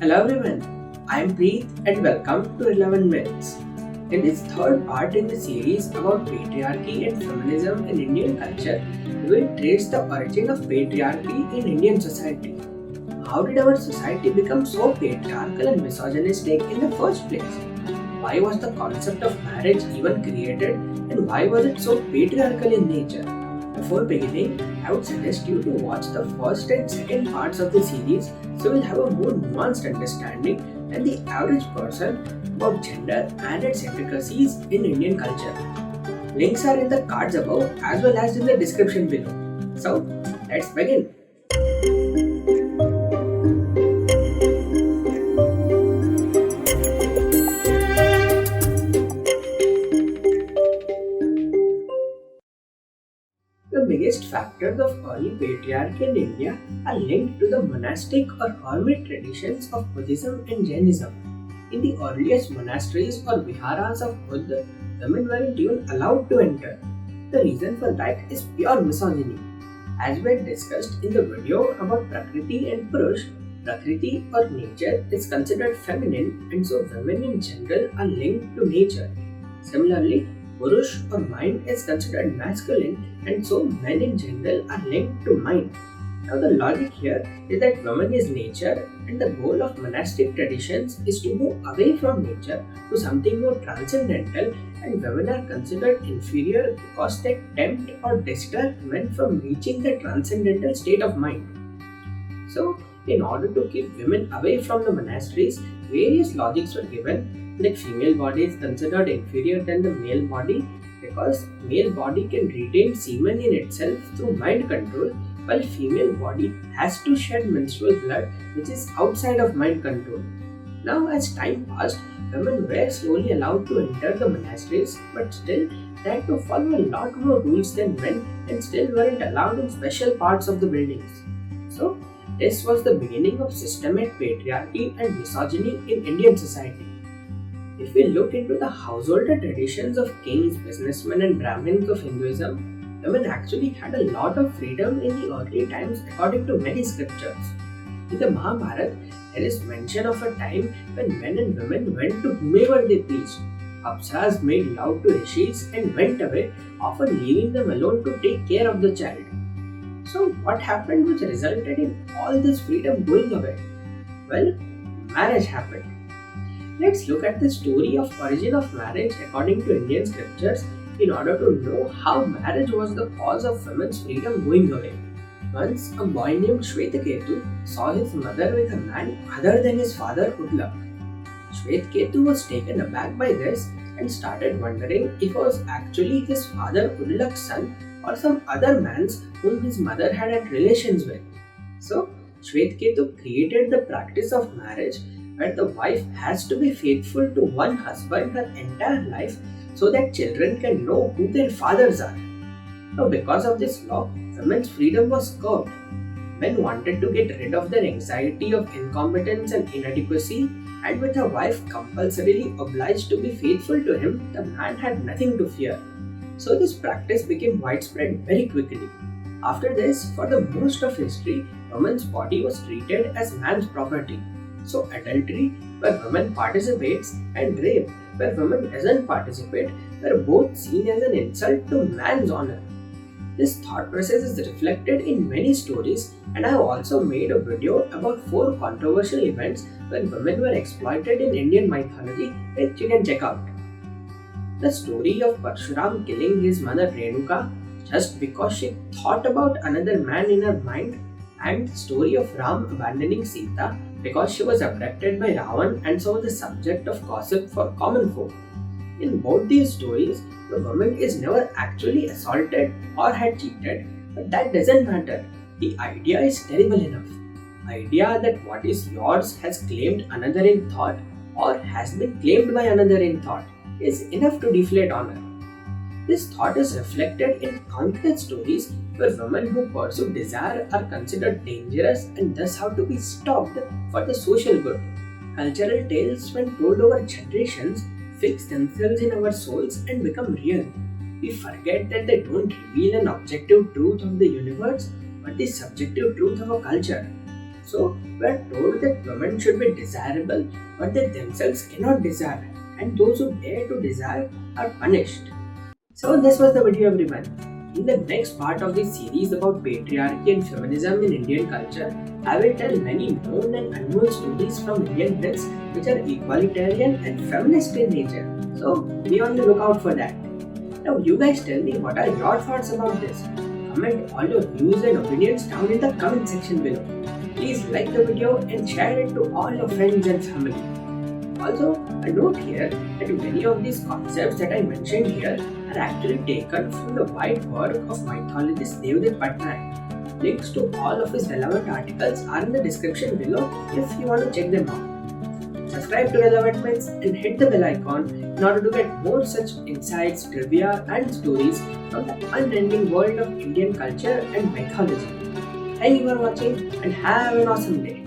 Hello everyone, I am Preet and welcome to 11 Minutes. In this third part in the series about patriarchy and feminism in Indian culture, we will trace the origin of patriarchy in Indian society. How did our society become so patriarchal and misogynistic in the first place? Why was the concept of marriage even created and why was it so patriarchal in nature? Before beginning, I would suggest you to watch the first and second parts of the series so you'll have a more nuanced understanding than the average person about gender and its intricacies in Indian culture. Links are in the cards above as well as in the description below. So, let's begin. The biggest factors of early patriarchy in India are linked to the monastic or hermit traditions of Buddhism and Jainism. In the earliest monasteries or viharas of Buddha, women weren't even allowed to enter. The reason for that is pure misogyny. As we had discussed in the video about Prakriti and Purush, Prakriti or nature is considered feminine and so women in general are linked to nature. Similarly, Purush or mind is considered masculine and so men in general are linked to mind. Now the logic here is that woman is nature and the goal of monastic traditions is to move away from nature to something more transcendental, and women are considered inferior because they tempt or distract men from reaching the transcendental state of mind. So in order to keep women away from the monasteries, various logics were given, like female body is considered inferior than the male body because male body can retain semen in itself through mind control, while female body has to shed menstrual blood which is outside of mind control. Now as time passed, women were slowly allowed to enter the monasteries, but still they had to follow a lot more rules than men and still weren't allowed in special parts of the buildings. So this was the beginning of systemic patriarchy and misogyny in Indian society. If we look into the householder traditions of kings, businessmen, and Brahmins of Hinduism, women actually had a lot of freedom in the early times according to many scriptures. In the Mahabharata, there is mention of a time when men and women went to whomever they pleased. Apsaras made love to rishis and went away, often leaving them alone to take care of the child. So, what happened which resulted in all this freedom going away? Well, marriage happened. Let's look at the story of origin of marriage according to Indian scriptures in order to know how marriage was the cause of women's freedom going away. Once, a boy named Shvetketu saw his mother with a man other than his father Udlak. Shvetketu was taken aback by this and started wondering if it was actually his father Udlak's son or some other man's whom his mother had relations with. So, Shvetketu created the practice of marriage where the wife has to be faithful to one husband her entire life so that children can know who their fathers are. Now, because of this law, women's freedom was curbed. Men wanted to get rid of their anxiety of incompetence and inadequacy, and with a wife compulsorily obliged to be faithful to him, the man had nothing to fear. So this practice became widespread very quickly. After this, for the most of history, woman's body was treated as man's property. So adultery, where women participates, and rape, where women doesn't participate, were both seen as an insult to man's honor. This thought process is reflected in many stories, and I have also made a video about 4 controversial events when women were exploited in Indian mythology, which you can check out. The story of Parshuram killing his mother Renuka just because she thought about another man in her mind, and the story of Ram abandoning Sita because she was abducted by Ravan and so was the subject of gossip for common folk. In both these stories, the woman is never actually assaulted or had cheated, but that doesn't matter. The idea is terrible enough. The idea that what is yours has claimed another in thought or has been claimed by another in thought is enough to deflate honor. This thought is reflected in countless stories where women who pursue desire are considered dangerous and thus have to be stopped for the social good. Cultural tales, when told over generations, fix themselves in our souls and become real. We forget that they don't reveal an objective truth of the universe but the subjective truth of a culture. So, we are told that women should be desirable, but they themselves cannot desire, and those who dare to desire are punished. So, this was the video, everyone. In the next part of this series about patriarchy and feminism in Indian culture, I will tell many known and unknown stories from Indian myths which are egalitarian and feminist in nature. So, be on the lookout for that. Now, you guys tell me what are your thoughts about this? Comment all your views and opinions down in the comment section below. Please like the video and share it to all your friends and family. Also, a note here that many of these concepts that I mentioned here are actually taken from the wide work of mythologist Devdutt Patnaik. Links to all of his relevant articles are in the description below if you want to check them out. Subscribe to Relevant Myths and hit the bell icon in order to get more such insights, trivia and stories from the unending world of Indian culture and mythology. Thank you for watching and have an awesome day.